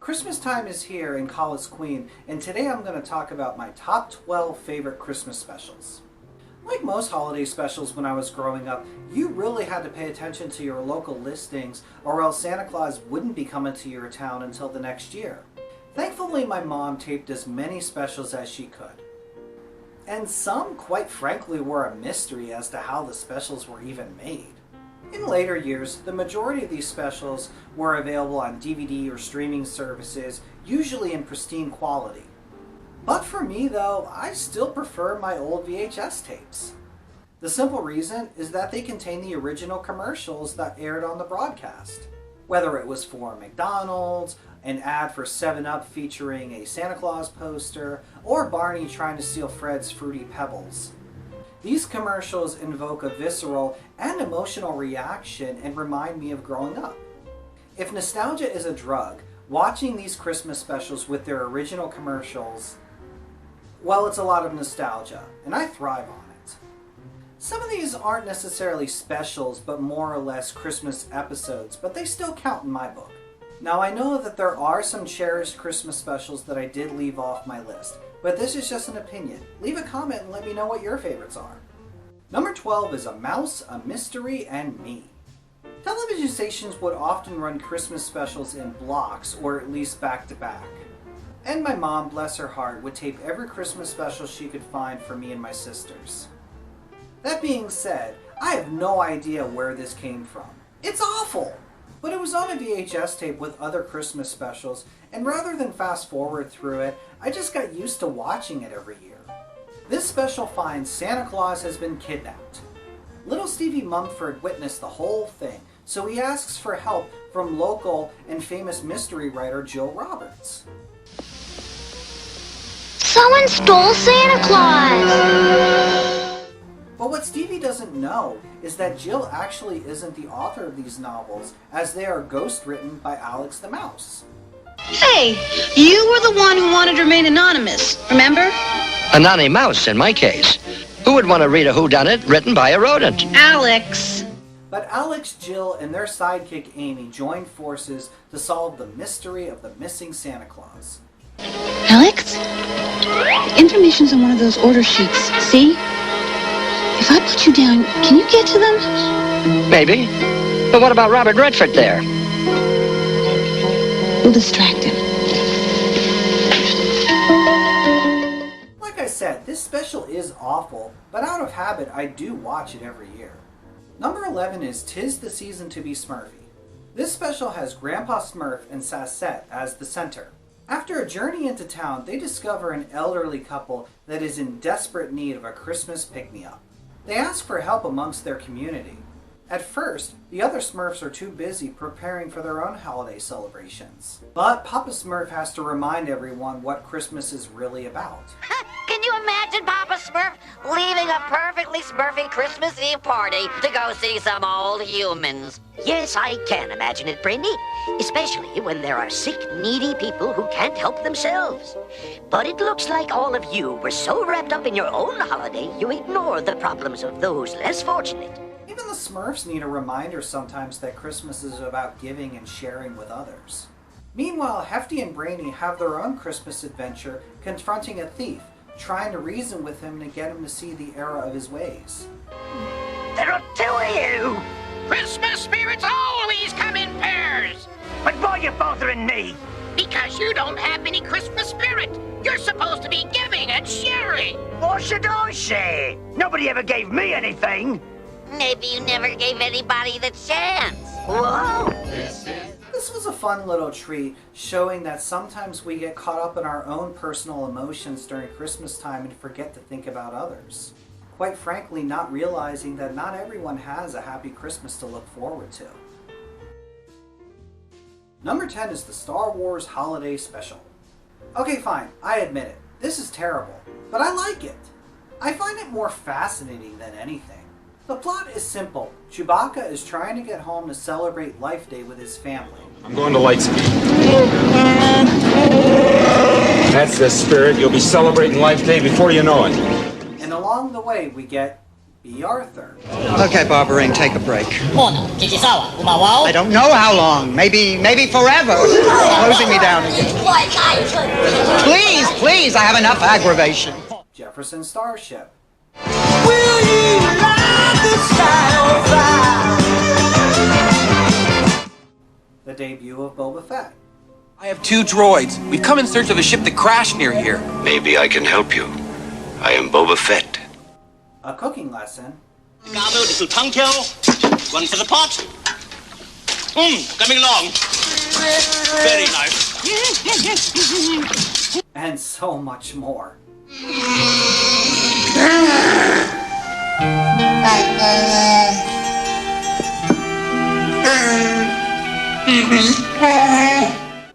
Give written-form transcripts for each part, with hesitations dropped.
Christmas time is here in Collis Queen, and today I'm going to talk about my top 12 favorite Christmas specials. Like most holiday specials when I was growing up, you really had to pay attention to your local listings or else Santa Claus wouldn't be coming to your town until the next year. Thankfully, my mom taped as many specials as she could. And some, quite frankly, were a mystery as to how the specials were even made. In later years, the majority of these specials were available on DVD or streaming services, usually in pristine quality. But for me though, I still prefer my old VHS tapes. The simple reason is that they contain the original commercials that aired on the broadcast. Whether it was for McDonald's, an ad for 7-Up featuring a Santa Claus poster, or Barney trying to steal Fred's Fruity Pebbles. These commercials invoke a visceral and emotional reaction and remind me of growing up. If nostalgia is a drug, watching these Christmas specials with their original commercials, well, it's a lot of nostalgia, and I thrive on it. Some of these aren't necessarily specials, but more or less Christmas episodes, but they still count in my book. Now, I know that there are some cherished Christmas specials that I did leave off my list, but this is just an opinion. Leave a comment and let me know what your favorites are. Number 12 is A Mouse, a Mystery, and Me. Television stations would often run Christmas specials in blocks, or at least back to back. And my mom, bless her heart, would tape every Christmas special she could find for me and my sisters. That being said, I have no idea where this came from. It's awful! But it was on a VHS tape with other Christmas specials, and rather than fast forward through it, I just got used to watching it every year. This special finds Santa Claus has been kidnapped. Little Stevie Mumford witnessed the whole thing, so he asks for help from local and famous mystery writer Jill Roberts. Someone stole Santa Claus! But what Stevie doesn't know is that Jill actually isn't the author of these novels, as they are ghost-written by Alex the Mouse. Hey, you were the one who wanted to remain anonymous, remember? A nanny mouse, in my case. Who would want to read a whodunit written by a rodent? Alex. But Alex, Jill, and their sidekick Amy join forces to solve the mystery of the missing Santa Claus. Alex? Information's on one of those order sheets, see? If I put you down, can you get to them? Maybe. But what about Robert Redford there? We'll distract him. Like I said, this special is awful, but out of habit I do watch it every year. Number 11 is 'Tis the Season to be Smurfy. This special has Grandpa Smurf and Sassette as the center. After a journey into town, they discover an elderly couple that is in desperate need of a Christmas pick-me-up. They ask for help amongst their community. At first, the other Smurfs are too busy preparing for their own holiday celebrations. But Papa Smurf has to remind everyone what Christmas is really about. Can you imagine Papa Smurf leaving a perfectly Smurfy Christmas Eve party to go see some old humans? Yes, I can imagine it, Brandy. Especially when there are sick, needy people who can't help themselves. But it looks like all of you were so wrapped up in your own holiday, you ignored the problems of those less fortunate. Even the Smurfs need a reminder sometimes that Christmas is about giving and sharing with others. Meanwhile, Hefty and Brainy have their own Christmas adventure confronting a thief, trying to reason with him to get him to see the error of his ways. There are two of you! Christmas spirits always come in pairs. But why are you bothering me? Because you don't have any Christmas spirit. You're supposed to be giving and sharing. What should I share? Nobody ever gave me anything. Maybe you never gave anybody the chance. Whoa! This was a fun little treat, showing that sometimes we get caught up in our own personal emotions during Christmas time and forget to think about others. Quite frankly, not realizing that not everyone has a happy Christmas to look forward to. Number 10 is the Star Wars Holiday Special. Okay, fine, I admit it. This is terrible, but I like it. I find it more fascinating than anything. The plot is simple. Chewbacca is trying to get home to celebrate Life Day with his family. I'm going to Lightspeed. That's the spirit. You'll be celebrating Life Day before you know it. And along the way we get B. Arthur. Okay, Barbarine, take a break. Mono, ci si sawa, umawaw. I don't know how long. Maybe forever. Closing me down again. Please, I have enough aggravation. Jefferson Starship. Will you light the sky on fire? The debut of Boba Fett. I have 2 droids. We've come in search of a ship that crashed near here. Maybe I can help you. I am Boba Fett. A cooking lesson. Gobble, little tongue-kill. One for the pot. Coming along. Very nice. And so much more.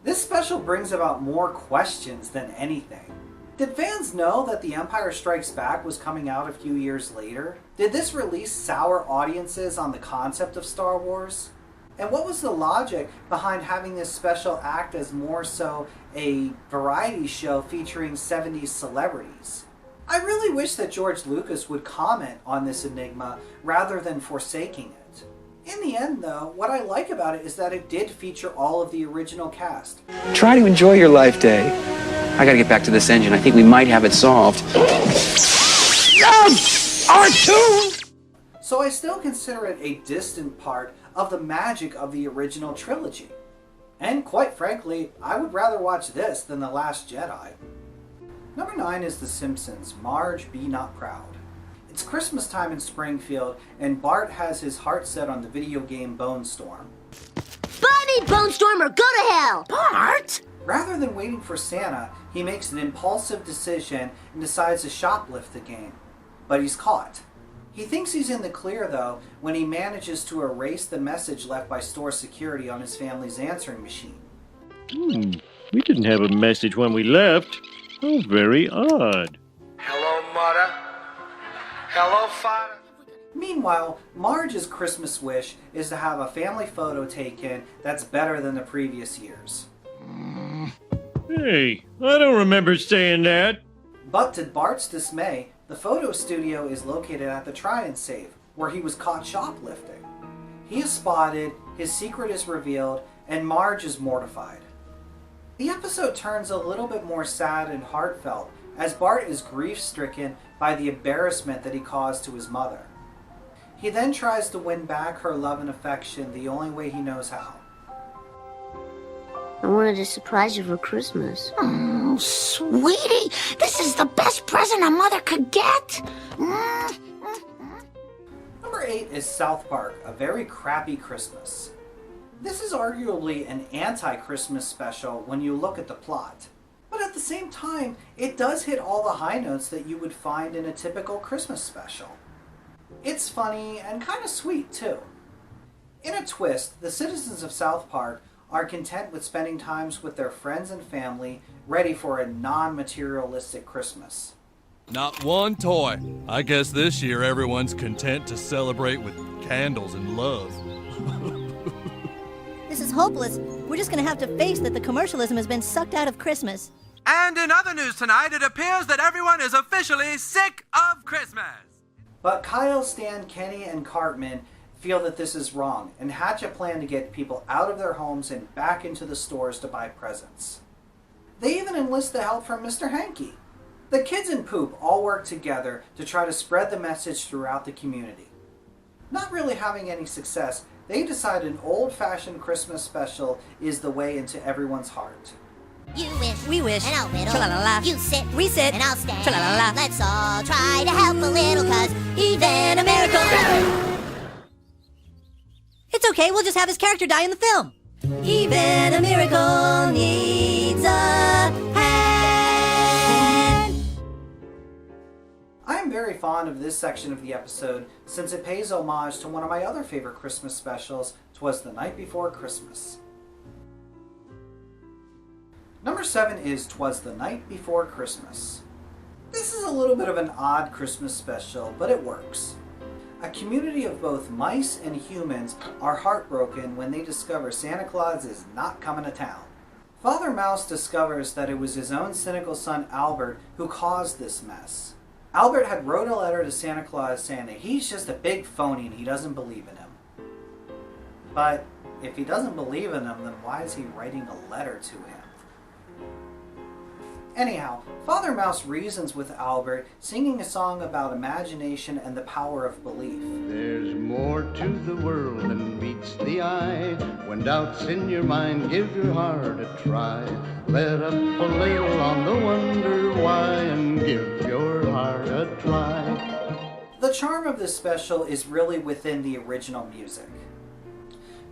This special brings about more questions than anything. Did fans know that The Empire Strikes Back was coming out a few years later? Did this release sour audiences on the concept of Star Wars? And what was the logic behind having this special act as more so a variety show featuring 70s celebrities? I really wish that George Lucas would comment on this enigma rather than forsaking it. In the end, though, what I like about it is that it did feature all of the original cast. Try to enjoy your life day. I gotta get back to this engine. I think we might have it solved. R2! So I still consider it a distant part of the magic of the original trilogy. And quite frankly, I would rather watch this than The Last Jedi. Number 9 is The Simpsons, Marge, Be Not Proud. It's Christmas time in Springfield, and Bart has his heart set on the video game Bone Storm. Bunny, Bone Storm, or go to hell! Bart? Rather than waiting for Santa, he makes an impulsive decision and decides to shoplift the game. But he's caught. He thinks he's in the clear, though, when he manages to erase the message left by store security on his family's answering machine. We didn't have a message when we left. Oh, very odd. Hello, Mother. Hello, Father. Meanwhile, Marge's Christmas wish is to have a family photo taken that's better than the previous years. Hey, I don't remember saying that. But to Bart's dismay, the photo studio is located at the Try and Save, where he was caught shoplifting. He is spotted, his secret is revealed, and Marge is mortified. The episode turns a little bit more sad and heartfelt, as Bart is grief-stricken by the embarrassment that he caused to his mother. He then tries to win back her love and affection the only way he knows how. I wanted to surprise you for Christmas. Oh, sweetie, this is the best present a mother could get. Number 8 is South Park, A Very Crappy Christmas. This is arguably an anti-Christmas special when you look at the plot. But at the same time, it does hit all the high notes that you would find in a typical Christmas special. It's funny and kind of sweet, too. In a twist, the citizens of South Park are content with spending times with their friends and family, ready for a non-materialistic Christmas. Not one toy. I guess this year everyone's content to celebrate with candles and love. This is hopeless. We're just gonna have to face that the commercialism has been sucked out of Christmas. And in other news tonight, it appears that everyone is officially sick of Christmas. But Kyle, Stan, Kenny, and Cartman feel that this is wrong and hatch a plan to get people out of their homes and back into the stores to buy presents. They even enlist the help from Mr. Hanky. The kids in Poop all work together to try to spread the message throughout the community. Not really having any success, they decide an old-fashioned Christmas special is the way into everyone's heart. You wish, we wish, and I'll riddle. Tra-la-la-la. You sit, we sit, and I'll stand. Tra-la-la-la. Let's all try to help a little, 'cause even a miracle. It's okay, we'll just have his character die in the film. Even a miracle needs a hand. I am very fond of this section of the episode since it pays homage to one of my other favorite Christmas specials, 'Twas the Night Before Christmas. Number 7 is 'Twas the Night Before Christmas. This is a little bit of an odd Christmas special, but it works. A community of both mice and humans are heartbroken when they discover Santa Claus is not coming to town. Father Mouse discovers that it was his own cynical son Albert who caused this mess. Albert had wrote a letter to Santa Claus saying that he's just a big phony and he doesn't believe in him. But if he doesn't believe in him, then why is he writing a letter to him? Anyhow, Father Mouse reasons with Albert, singing a song about imagination and the power of belief. There's more to the world than meets the eye. When doubt's in your mind, give your heart a try. Let up a little on the wonder why and give your heart a try. The charm of this special is really within the original music.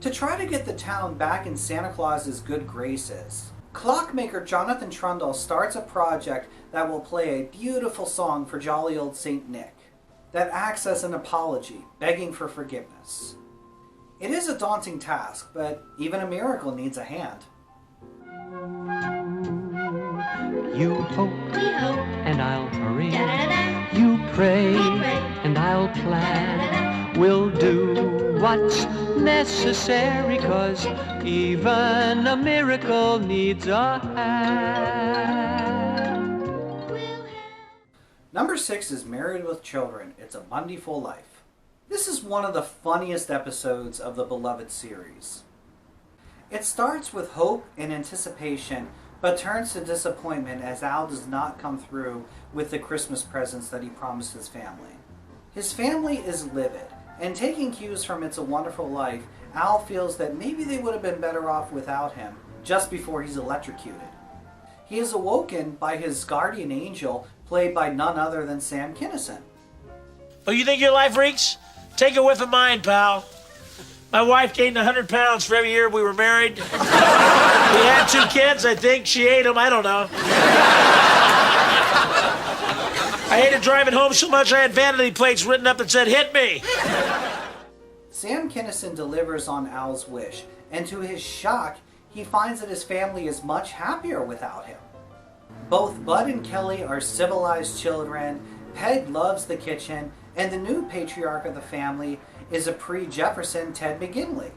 To try to get the town back in Santa Claus's good graces, clockmaker Jonathan Trundle starts a project that will play a beautiful song for jolly old Saint Nick that acts as an apology, begging for forgiveness. It is a daunting task, but even a miracle needs a hand. You hope, and I'll hurry. You pray, and I'll plan. We'll do what's necessary, 'cause even a miracle needs a hand. Number 6 is Married with Children. It's a Mundyful Life. This is one of the funniest episodes of the beloved series. It starts with hope and anticipation, but turns to disappointment as Al does not come through with the Christmas presents that he promised his family. His family is livid, and taking cues from It's a Wonderful Life, Al feels that maybe they would have been better off without him just before he's electrocuted. He is awoken by his guardian angel, played by none other than Sam Kinison. Oh, you think your life reeks? Take a whiff of mine, pal. My wife gained 100 pounds for every year we were married. We had 2 kids, I think. She ate them, I don't know. I hated driving home so much I had vanity plates written up that said, "Hit me." Sam Kinison delivers on Al's wish, and to his shock, he finds that his family is much happier without him. Both Bud and Kelly are civilized children, Peg loves the kitchen, and the new patriarch of the family is a pre-Jefferson Ted McGinley.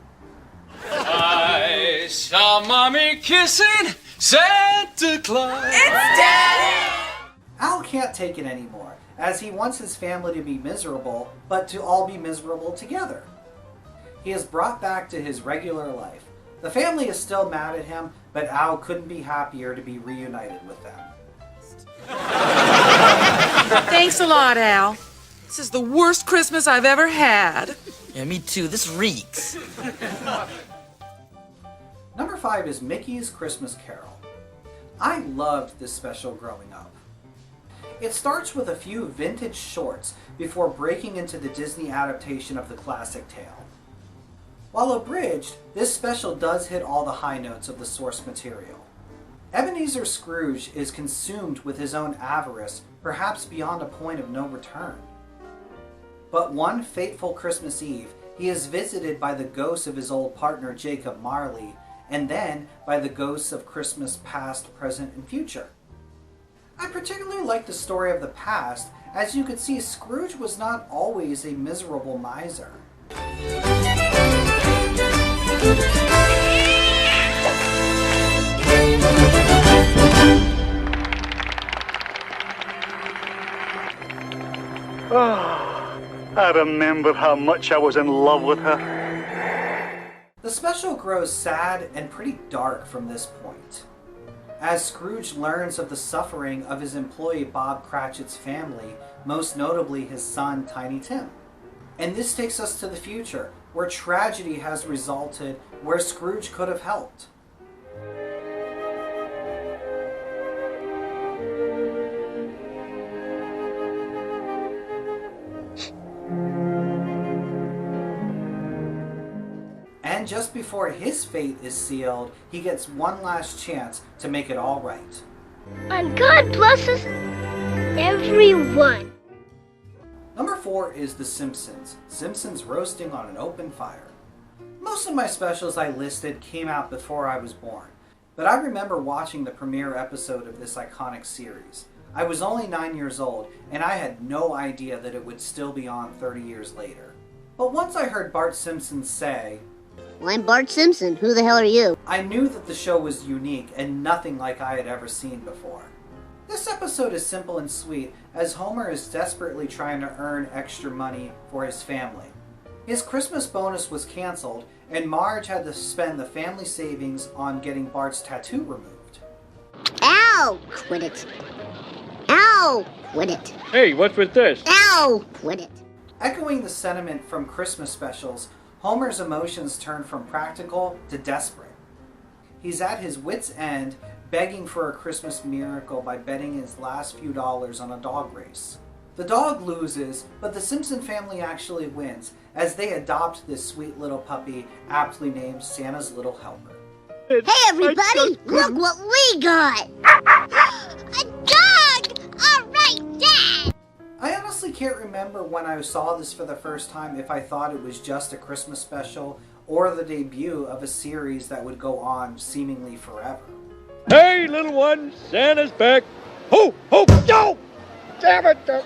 I saw Mommy kissing Santa Claus. It's Daddy! Al can't take it anymore, as he wants his family to be miserable, but to all be miserable together. He is brought back to his regular life. The family is still mad at him, but Al couldn't be happier to be reunited with them. Thanks a lot, Al. This is the worst Christmas I've ever had. Yeah, me too. This reeks. Number 5 is Mickey's Christmas Carol. I loved this special growing up. It starts with a few vintage shorts before breaking into the Disney adaptation of the classic tale. While abridged, this special does hit all the high notes of the source material. Ebenezer Scrooge is consumed with his own avarice, perhaps beyond a point of no return. But one fateful Christmas Eve, he is visited by the ghosts of his old partner Jacob Marley, and then by the ghosts of Christmas past, present, and future. I particularly like the story of the past, as you could see Scrooge was not always a miserable miser. I remember how much I was in love with her. The special grows sad and pretty dark from this point, as Scrooge learns of the suffering of his employee Bob Cratchit's family, most notably his son Tiny Tim. And this takes us to the future, where tragedy has resulted where Scrooge could have helped. And just before his fate is sealed, he gets one last chance to make it all right. And God blesses everyone. Number 4 is The Simpsons. Simpsons roasting on an open fire. Most of my specials I listed came out before I was born, but I remember watching the premiere episode of this iconic series. I was only 9 years old, and I had no idea that it would still be on 30 years later. But once I heard Bart Simpson say, Well, I'm Bart Simpson. Who the hell are you? I knew that the show was unique and nothing like I had ever seen before. This episode is simple and sweet, as Homer is desperately trying to earn extra money for his family. His Christmas bonus was canceled, and Marge had to spend the family savings on getting Bart's tattoo removed. Ow! Quit it. Ow! Quit it. Hey, what's with this? Ow! Quit it. Echoing the sentiment from Christmas specials, Homer's emotions turn from practical to desperate. He's at his wit's end, begging for a Christmas miracle by betting his last few dollars on a dog race. The dog loses, but the Simpson family actually wins, as they adopt this sweet little puppy, aptly named Santa's Little Helper. Hey everybody, look what we got! A dog! Alright, Dad! I honestly can't remember when I saw this for the first time if I thought it was just a Christmas special or the debut of a series that would go on seemingly forever. Hey, little one, Santa's back. Ho, ho, no! Damn it!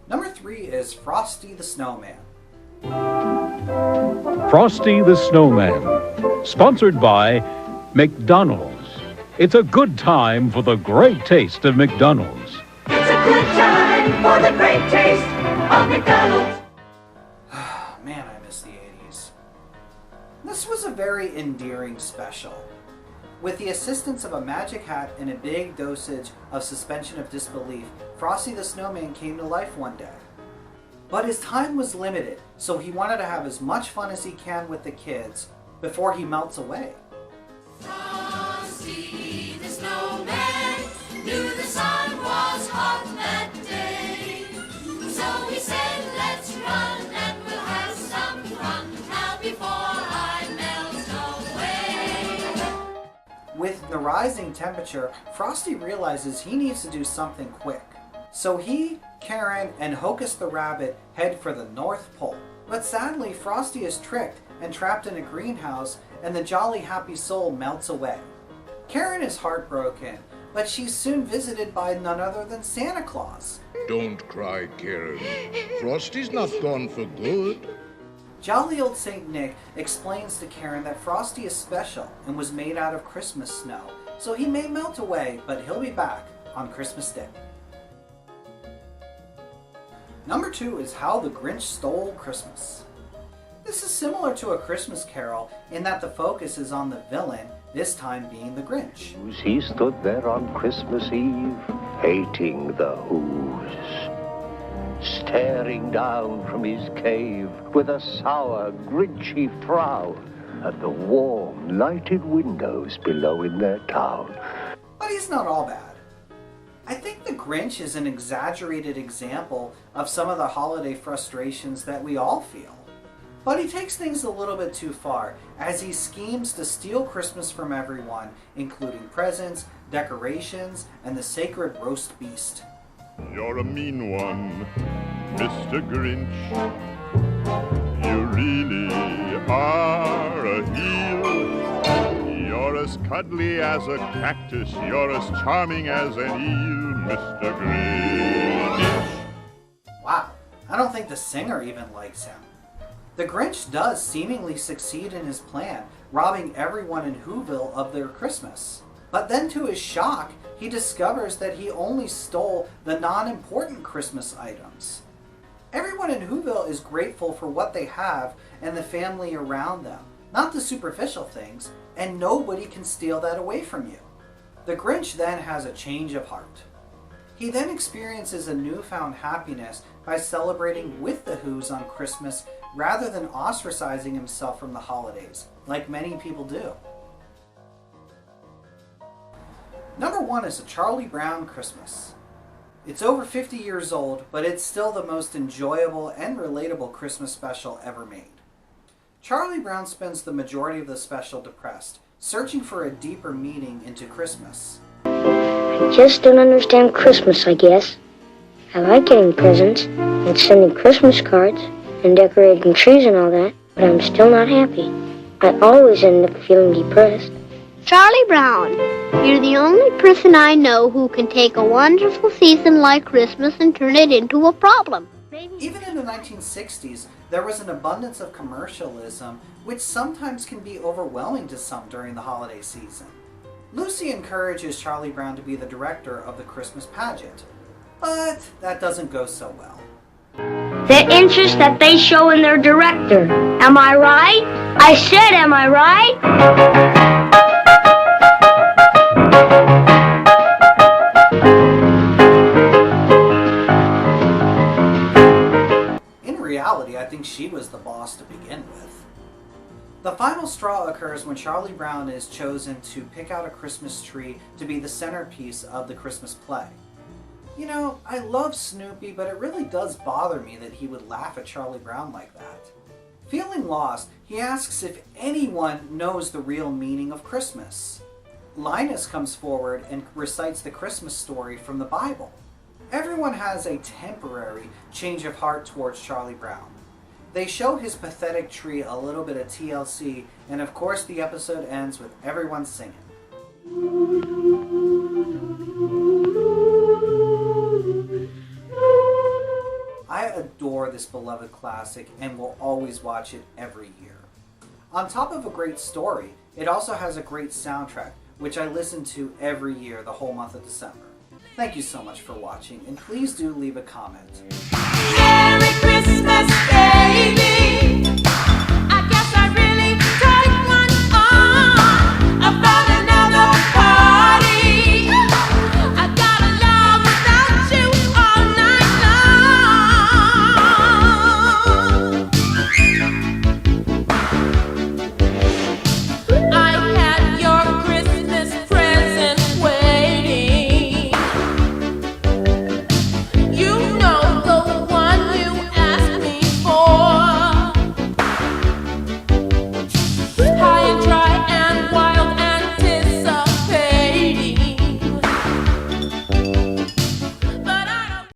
Number 3 is Frosty the Snowman. Frosty the Snowman, sponsored by McDonald's. It's a good time for the great taste of McDonald's. It's a good time for the great taste of McDonald's. Man, I miss the 80s. This was a very endearing special. With the assistance of a magic hat and a big dosage of suspension of disbelief, Frosty the Snowman came to life one day. But his time was limited, so he wanted to have as much fun as he can with the kids before he melts away. Frosty the Snowman knew the sun was hot that day. So he said, let's run and we'll have some fun now before I melt away. With the rising temperature, Frosty realizes he needs to do something quick. So he, Karen, and Hocus the Rabbit head for the North Pole. But sadly, Frosty is tricked and trapped in a greenhouse, and the jolly happy soul melts away. Karen is heartbroken, but she's soon visited by none other than Santa Claus. Don't cry, Karen. Frosty's not gone for good. Jolly old Saint Nick explains to Karen that Frosty is special and was made out of Christmas snow, so he may melt away, but he'll be back on Christmas Day. Number 2 is How the Grinch Stole Christmas. This is similar to A Christmas Carol in that the focus is on the villain, this time being the Grinch. He stood there on Christmas Eve, hating the Who's, staring down from his cave with a sour, grinchy frown at the warm, lighted windows below in their town. But he's not all bad. I think the Grinch is an exaggerated example of some of the holiday frustrations that we all feel. But he takes things a little bit too far, as he schemes to steal Christmas from everyone, including presents, decorations, and the sacred roast beast. You're a mean one, Mr. Grinch. You really are a heel. You're as cuddly as a cactus, you're as charming as an eel, Mr. Grinch. Wow, I don't think the singer even likes him. The Grinch does seemingly succeed in his plan, robbing everyone in Whoville of their Christmas. But then to his shock, he discovers that he only stole the non-important Christmas items. Everyone in Whoville is grateful for what they have and the family around them, not the superficial things, and nobody can steal that away from you. The Grinch then has a change of heart. He then experiences a newfound happiness by celebrating with the Who's on Christmas rather than ostracizing himself from the holidays, like many people do. Number 1 is A Charlie Brown Christmas. It's over 50 years old, but it's still the most enjoyable and relatable Christmas special ever made. Charlie Brown spends the majority of the special depressed, searching for a deeper meaning into Christmas. I just don't understand Christmas, I guess. I like getting presents and sending Christmas cards and decorating trees and all that, but I'm still not happy. I always end up feeling depressed. Charlie Brown, you're the only person I know who can take a wonderful season like Christmas and turn it into a problem. Even in the 1960s, there was an abundance of commercialism, which sometimes can be overwhelming to some during the holiday season. Lucy encourages Charlie Brown to be the director of the Christmas pageant, but that doesn't go so well. The interest that they show in their director. Am I right? I said, am I right? In reality, I think she was the boss to begin with. The final straw occurs when Charlie Brown is chosen to pick out a Christmas tree to be the centerpiece of the Christmas play. You know, I love Snoopy, but it really does bother me that he would laugh at Charlie Brown like that. Feeling lost, he asks if anyone knows the real meaning of Christmas. Linus comes forward and recites the Christmas story from the Bible. Everyone has a temporary change of heart towards Charlie Brown. They show his pathetic tree a little bit of TLC, and of course the episode ends with everyone singing. I adore this beloved classic and will always watch it every year. On top of a great story, it also has a great soundtrack, which I listen to every year the whole month of December. Thank you so much for watching, and please do leave a comment. Merry Christmas Day!